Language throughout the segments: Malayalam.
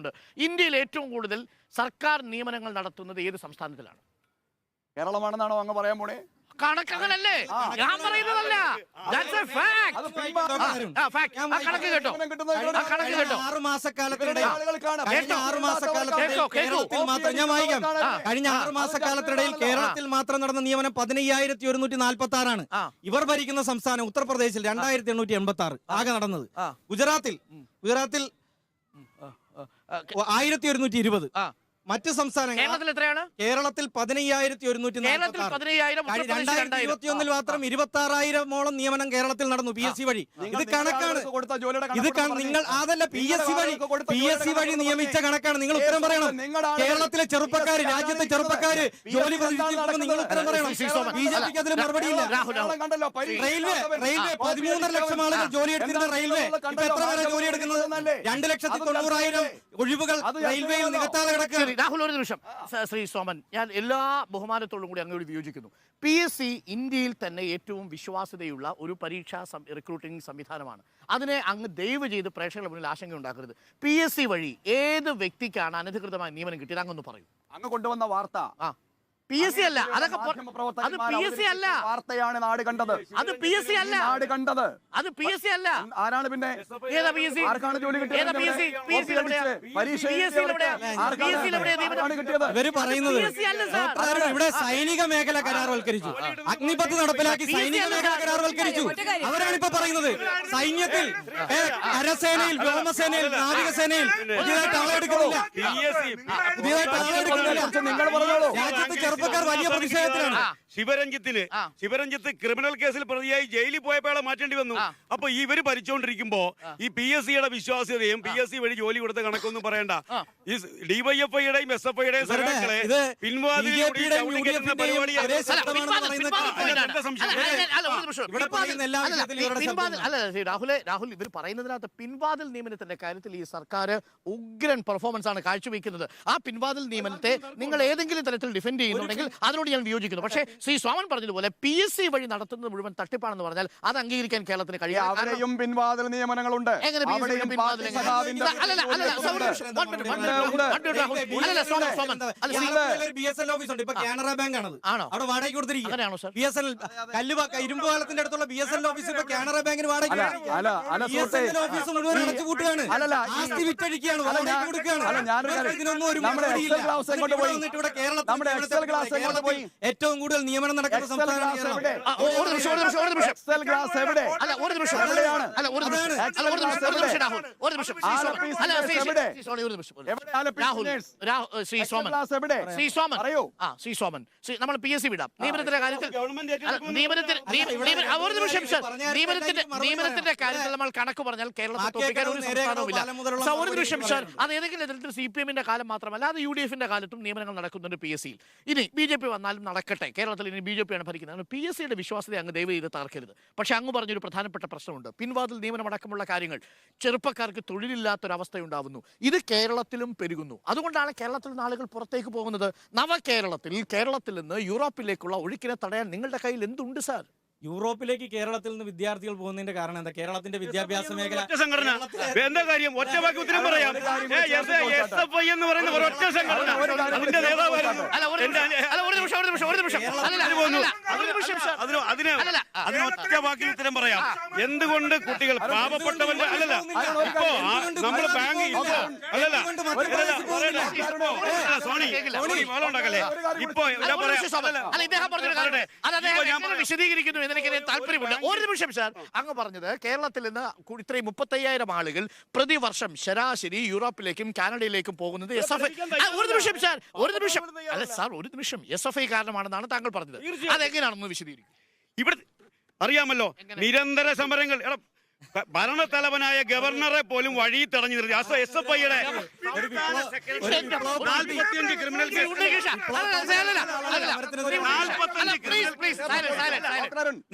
ചോദിക്കുന്നുണ്ട്. ഇന്ത്യയിൽ ഏറ്റവും കൂടുതൽ സർക്കാർ നിയമനങ്ങൾ നടത്തുന്നത് ഏത് സംസ്ഥാനത്തിലാണ്? കേരളമാണെന്നാണോ അങ്ങ് പറയാൻ പോണേ? കണക്കങ്ങനല്ലേ, ഞാൻ പറയുന്നതല്ല. കണക്ക് കേട്ടോ, കണക്ക് കേട്ടോ. 6 മാസക്കാലത്തിനിടെ ഞാൻ വായിക്കാം. കഴിഞ്ഞ 6 മാസക്കാലത്തിനിടയിൽ കേരളത്തിൽ മാത്രം നടന്ന നിയമനം 15,146 ആണ്. ഇവർ ഭരിക്കുന്ന സംസ്ഥാനം ഉത്തർപ്രദേശിൽ 2,886 ആകെ നടന്നത്. ഗുജറാത്തിൽ 1,120. മറ്റ് സംസ്ഥാനങ്ങൾ കേരളത്തിൽ എത്രയാണ്? കേരളത്തിൽ 15,146. 2021 മാത്രം 26,000ഓളം നിയമനം കേരളത്തിൽ നടന്നു PSC വഴി. ഇത് കണക്കാണ്. ഇത് നിങ്ങൾ അതല്ല, PSC വഴി നിയമിച്ച കണക്കാണ്. നിങ്ങൾ ഉത്തരം പറയണം. കേരളത്തിലെ ചെറുപ്പക്കാര്, രാജ്യത്തെ ചെറുപ്പക്കാര് ജോലി പ്രതീക്ഷിക്കുമ്പോൾ നിങ്ങൾ ഉത്തരം പറയണം. BJPക്ക് അതിന് മറുപടിയില്ല. റെയിൽവേ 13.5 ലക്ഷം ആളുകൾ ജോലി എടുത്തിരുന്ന റെയിൽവേ ഇപ്പൊ എത്ര പേരെ ജോലി എടുക്കുന്നത്? 2,90,000 ഒഴിവുകൾ റെയിൽവേയിൽ നികത്താതെ കിടക്കുക. രാഹുൽ, ഒരു നിമിഷം. ശ്രീ സോമൻ, ഞാൻ എല്ലാ ബഹുമാനത്തോടും കൂടി അങ്ങോട്ട് വിയോജിക്കുന്നു. PSC ഇന്ത്യയിൽ തന്നെ ഏറ്റവും വിശ്വാസ്യതയുള്ള ഒരു പരീക്ഷാ റിക്രൂട്ടിംഗ് സംവിധാനമാണ്. അതിനെ അങ്ങ് ദയവ് ചെയ്ത് പ്രേക്ഷകരുടെ മുന്നിൽ ആശങ്ക ഉണ്ടാക്കരുത്. PSC വഴി ഏത് വ്യക്തിക്കാണ് അനധികൃതമായ നിയമനം കിട്ടിയത് അങ്ങൊന്ന് പറയൂ. അങ്ങ് കൊണ്ടുവന്ന വാർത്ത PSC അല്ല, അതൊക്കെ അത് PSC അല്ല, വാർത്തയാണ് നാട് കണ്ടത്. അത് PSC അല്ല, നാട് കണ്ടത് അത് PSC അല്ല. ആരാണ് പിന്നെ? ഏതാ PSC? ആർക്കാണ് ജോലി കിട്ടിയത്? ഇവര് പറയുന്നത് ഇവിടെ സൈനിക മേഖല കരാർവൽക്കരിച്ചു, അഗ്നിപത്ത് നടപ്പിലാക്കി സൈനിക മേഖല കരാർവൽക്കരിച്ചു. അവരാണ് ഇപ്പൊ പറയുന്നത് സൈന്യത്തിൽ, കരസേനയിൽ, വ്യോമസേനയിൽ, നാവികസേനയിൽ പുതിയതായിട്ട് ആളെടുക്കുന്നില്ല. നിങ്ങൾ പറഞ്ഞോളൂ. രാജ്യത്ത് ചെറുപ്പക്കാർ വലിയ പ്രതിഷേധത്തിലാണ്. ശിവരഞ്ജിത്ത് ക്രിമിനൽ കേസിൽ പ്രതിയായി ജയിലിൽ പോയപ്പോഴെ മാറ്റേണ്ടി വന്നു. അപ്പൊ ഇവര് ഭരിച്ചുകൊണ്ടിരിക്കുമ്പോ ഈ PSCയുടെ വിശ്വാസ്യതയും PSC വഴി ജോലി കൊടുത്ത കണക്കൊന്നും പറയണ്ട. ഈ DYFIയുടെയും SFIയുടെയും സഖാക്കളെ രാഹുൽ, ഇവർ പറയുന്നതിനകത്ത് പിൻവാതിൽ നിയമനത്തിന്റെ കാര്യത്തിൽ ഈ സർക്കാർ ഉഗ്രൻ പെർഫോമൻസ് ആണ് കാഴ്ചവെക്കുന്നത്. ആ പിൻവാതിൽ നിയമനത്തെ നിങ്ങൾ ഏതെങ്കിലും തരത്തിൽ ഡിഫെൻഡ് ചെയ്യുന്നുണ്ടെങ്കിൽ അതിനോട് ഞാൻ വിയോജിക്കുന്നു. പക്ഷേ ശ്രീ സോമൻ പറഞ്ഞതുപോലെ PSC വഴി നടത്തുന്നത് മുഴുവൻ തട്ടിപ്പാണെന്ന് പറഞ്ഞാൽ അത് അംഗീകരിക്കാൻ കേരളത്തിന് കഴിയും. അവിടെയും പിൻവാതിൽ നിയമനങ്ങളുണ്ട്. കാനറ ബാങ്ക് ആണ് അവിടെ വാടക കൊടുത്തിരിക്കുന്നത്. ഇരുമ്പ് പാലത്തിന്റെ അടുത്തുള്ള BSNL ഓഫീസ് ഇപ്പൊ കാനറ ബാങ്കിന് വാടക ഓഫീസ് മുഴുവൻ അടച്ചുപൂട്ടുകയാണ്. ആസ്തി വിറ്റഴിക്കുകയാണ്, വാടക കൊടുക്കുകയാണ്. ഇതിനൊന്നും ഒരു കേരളത്തിൽ ഏറ്റവും കൂടുതൽ നിയമനം നടക്കുന്ന സംസ്ഥാനമാണ് കേരളം. നമ്മൾ PSC വിടാം. നിയമനത്തിന്റെ കാര്യത്തിൽ നമ്മൾ കണക്ക് പറഞ്ഞാൽ കേരളത്തിൽ തോൽപ്പിക്കാൻ ഒരു സംസ്ഥാനവുമില്ല. ഒരു നിമിഷം സാർ, അത് ഏതെങ്കിലും തരത്തിൽ CPM-ന്റെ കാലം മാത്രമല്ല, അത് UDF-ന്റെ കാലത്തും നിയമനങ്ങൾ നടക്കുന്നുണ്ട് PSC-യിൽ. ഇനി BJP വന്നാലും നടക്കട്ടെ, കേരളത്തിൽ ഇനി BJP-യാണ് ഭരിക്കുന്നത്. PSC-യുടെ വിശ്വാസ്യത അങ്ങ് ദയവ് ചെയ്ത് തകർക്കരുത്. പക്ഷെ അങ്ങ് പറഞ്ഞൊരു പ്രധാനപ്പെട്ട പ്രശ്നമുണ്ട്. പിൻവാതിൽ നിയമനമടക്കമുള്ള കാര്യങ്ങൾ ചെറുപ്പക്കാർക്ക് തൊഴിലില്ലാത്തൊരവസ്ഥയുണ്ടാവുന്നു. ഇത് കേരളത്തിലും പെരുകുന്നു. അതുകൊണ്ടാണ് കേരളത്തിൽ നിന്ന് ആളുകൾ പുറത്തേക്ക് പോകുന്നത്. കേരളത്തിൽ നിന്ന് യൂറോപ്പിലേക്കുള്ള ഒഴുക്കിനെ തടയാൻ നിങ്ങളുടെ കയ്യിൽ എന്തുണ്ട് സാർ? യൂറോപ്പിലേക്ക് കേരളത്തിൽ നിന്ന് വിദ്യാർത്ഥികൾ പോകുന്നതിന്റെ കാരണം എന്താ? കേരളത്തിന്റെ വിദ്യാഭ്യാസ മേഖല സംഘടന എന്താ കാര്യം? ഒറ്റ വാക്ക് ഉത്തരം പറയാം. SFI എന്ന് പറയുന്ന ഒരൊറ്റ സംഘടന, അതിന്റെ നേതാവായിരുന്നു. അതിന് ഒറ്റ വാക്കിൽ ഉത്തരം പറയാം. എന്തുകൊണ്ട് കുട്ടികൾ പാവപ്പെട്ടവന്റെ അല്ലല്ല ഇപ്പോ നമ്മള് ബാങ്ക് സോണി ഉണ്ടാക്കല്ലേ ഇപ്പൊ വിശദീകരിക്കുന്നു എന്നെനിക്ക് താല്പര്യമുണ്ട്. ഒരു നിമിഷം സാർ, അങ്ങ് പറഞ്ഞത് കേരളത്തിൽ നിന്ന് ഇത്രയും 35,000 ആളുകൾ പ്രതിവർഷം ശരാശരി യൂറോപ്പിലേക്കും കാനഡയിലേക്കും പോകുന്നത് SFI. ഒരു നിമിഷം സാർ, ഒരു നിമിഷം SFI കാരണമാണെന്നാണ് താങ്കൾ പറഞ്ഞത്. അതെങ്ങനെയാണെന്ന് വിശദീകരിക്കും. ഇവിടെ അറിയാമല്ലോ, നിരന്തര സമരങ്ങൾ. ഭരണത്തലവനായ ഗവർണറെ പോലും വഴി തടഞ്ഞു നിർത്തി. SFIയുടെ 45 ക്രിമിനൽ കേസ്,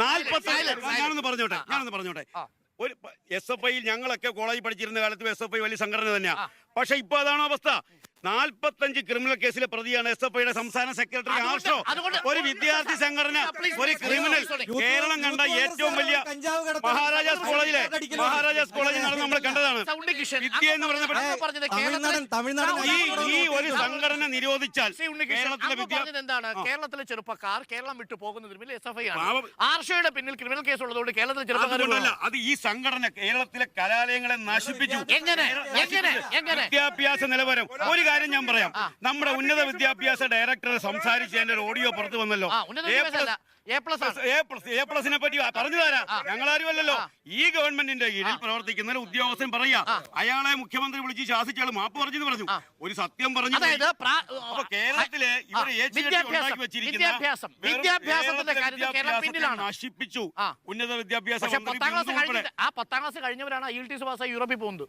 45 ഞാനൊന്ന് പറഞ്ഞോട്ടെ. ഒരു SFIയിൽ ഞങ്ങളൊക്കെ കോളേജിൽ പഠിച്ചിരുന്ന കാലത്ത് SFI വലിയ സംഘടന തന്നെയാണ്. പക്ഷെ ഇപ്പൊ അതാണോ അവസ്ഥ? 45 ക്രിമിനൽ കേസിലെ പ്രതിയാണ് SFIയുടെ സംസ്ഥാന സെക്രട്ടറി ആർഷോ. ഒരു വിദ്യാർത്ഥി സംഘടന, ഒരു ക്രിമിനൽ, കേരളം കണ്ട ഏറ്റവും വലിയ മഹാരാജാസ് കോളേജിൽ നടന്ന് നമ്മൾ കണ്ടതാണ്. വിദ്യ എന്ന് ഈ ഒരു സംഘടന നിരോധിച്ചാൽ എന്താണ് കേരളത്തിലെ ചെറുപ്പക്കാർ കേരളം വിട്ടു പോകുന്നതിന് പിന്നിൽ SFI ആണ്. ആർഷയുടെ പിന്നിൽ ക്രിമിനൽ കേസ് ഉള്ളതുകൊണ്ട് കേരളത്തിലെ ചെറുപ്പക്കാർ അത് ഈ സംഘടന കേരളത്തിലെ കലാലയങ്ങളെ നശിപ്പിച്ചു. വിദ്യാഭ്യാസ നിലവാരം. ഒരു കാര്യം ഞാൻ പറയാം, നമ്മുടെ ഉന്നത വിദ്യാഭ്യാസ ഡയറക്ടർ സംസാരിച്ച് എന്റെ ഒരു ഓഡിയോ പുറത്തു വന്നല്ലോ. എ പ്ലസിനെ പറ്റി പറഞ്ഞു തരാം. ഞങ്ങളാരുമല്ലല്ലോ, ഈ ഗവൺമെന്റിന്റെ കീഴിൽ പ്രവർത്തിക്കുന്ന ഉദ്യോഗസ്ഥൻ പറയാ, അയാളെ മുഖ്യമന്ത്രി വിളിച്ച് ശാസിച്ചാൽ മാപ്പ് പറഞ്ഞു പറഞ്ഞു. ഒരു സത്യം പറഞ്ഞു. കേരളത്തിലെ നശിപ്പിച്ചു ഉന്നത വിദ്യാഭ്യാസ. 10ാം ക്ലാസ് കഴിഞ്ഞവരാണ് IELTS പാസ്സായി യൂറോപ്പിൽ പോകുന്നത്.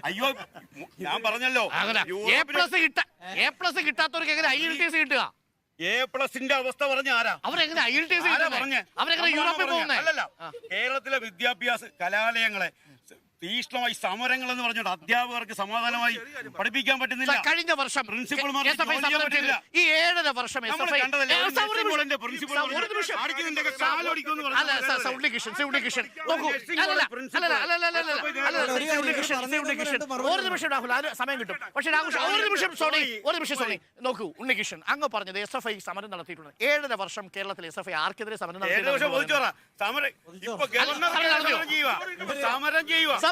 അയ്യോ, ഞാൻ പറഞ്ഞല്ലോ, എ പ്ലസ് കിട്ടാത്തവർക്ക് എങ്ങനെ IELTS കിട്ടുക? A+ന്റെ അവസ്ഥ പറഞ്ഞ ആരാ? അവരെങ്ങനെ IELTS അവരെങ്ങനെ യൂറോപ്പിൽ പോകുന്നത്? അല്ലല്ല, കേരളത്തിലെ വിദ്യാഭ്യാസ കലാലയങ്ങളെ തീഷ്ണമായി സമരങ്ങൾ എന്ന് പറഞ്ഞിട്ട് അധ്യാപകർക്ക് സമാധാനമായി പഠിപ്പിക്കാൻ പറ്റുന്നില്ല. കഴിഞ്ഞ വർഷം പ്രിൻസിപ്പൽമാർ ഈ 7.5 വർഷം ഒരു നിമിഷം രാഹുൽ, അത് സമയം കിട്ടും. പക്ഷേ ഒരു നിമിഷം സോണി നോക്കൂ, ഉണ്ണികൃഷ്ണൻ അങ്ങ് പറഞ്ഞത് SFI സമരം നടത്തിയിട്ടുണ്ട്. 7.5 വർഷം കേരളത്തിൽ SFI ആർക്കെതിരെ സമരം നടത്തിയിട്ടുണ്ട്?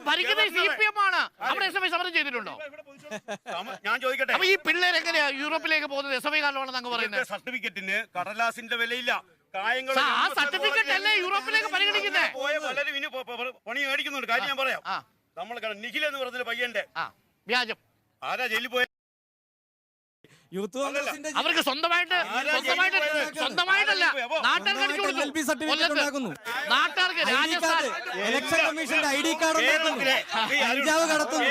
ഭരിക്കുന്നത് CPM ആണ്. അവിടെ SFI സമരം ചെയ്തിട്ടുണ്ടോ? ഞാൻ ചോദിക്കട്ടെ, അപ്പൊ ഈ പിള്ളേർ എങ്ങനെയാ യൂറോപ്പിലേക്ക് പോകുന്നത്? SFI കാരണമാണെന്ന് അങ്ങ് പറയുന്നത്. സർട്ടിഫിക്കറ്റിന് കടലാസിന്റെ വിലയില്ല. ആ സർട്ടിഫിക്കറ്റ് അല്ലേ യൂറോപ്പിലേക്ക് പരിഗണിക്കുന്നത്? പലരും ഇനി പണി മേടിക്കുന്നുണ്ട്. കാര്യം ഞാൻ പറയാം. നമ്മൾ നിഖിൽ എന്ന് പറഞ്ഞ പയ്യന്റെ വ്യാജം ആരാ ജയിലിൽ പോയ യൂത്ത് കോൺഗ്രസിന്റെ അവർക്ക് സ്വന്തമായിട്ടല്ല നാട്ടുകാർക്ക് അടിച്ചു കൊടുത്തു. നാട്ടുകാർക്ക് രാജസ്ഥാൻ ഇലക്ഷൻ കമ്മീഷന്റെ ID കാർഡ് കഞ്ചാവ് കടത്തുന്നു.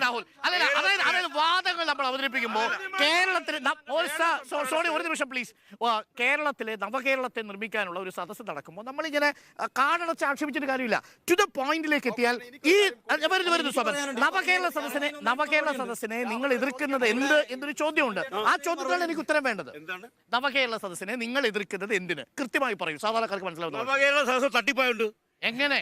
രാഹുൽ അതായത് വാദങ്ങൾ നമ്മൾ അവതരിപ്പിക്കുമ്പോൾ കേരളത്തിൽ ഒരു നിമിഷം പ്ലീസ്, കേരളത്തിലെ നവകേരളത്തെ നിർമ്മിക്കാനുള്ള ഒരു സദസ്സ് നടക്കുമ്പോൾ നമ്മളിങ്ങനെ കാടടച്ച് ആക്ഷേപിച്ചിട്ട് കാര്യമില്ല. ടു ദ പോയിന്റിലേക്ക് എത്തിയാൽ ഈ നവകേരള സദസ്സിനെ നിങ്ങൾ എതിർക്കുന്നത് എന്നൊരു ചോദ്യമുണ്ട്. ആ ചോദ്യത്തിനാണ് എനിക്ക് ഉത്തരം വേണ്ടത്. നവകേരള സദസ്സിനെ നിങ്ങൾ എതിർക്കുന്നത് എന്തിന്? കൃത്യമായി പറയൂ, സാധാരണക്കാർക്ക് മനസ്സിലാവുന്നു. നവകേരള സദസ്സ് തട്ടിപ്പായുണ്ട്. എങ്ങനെ?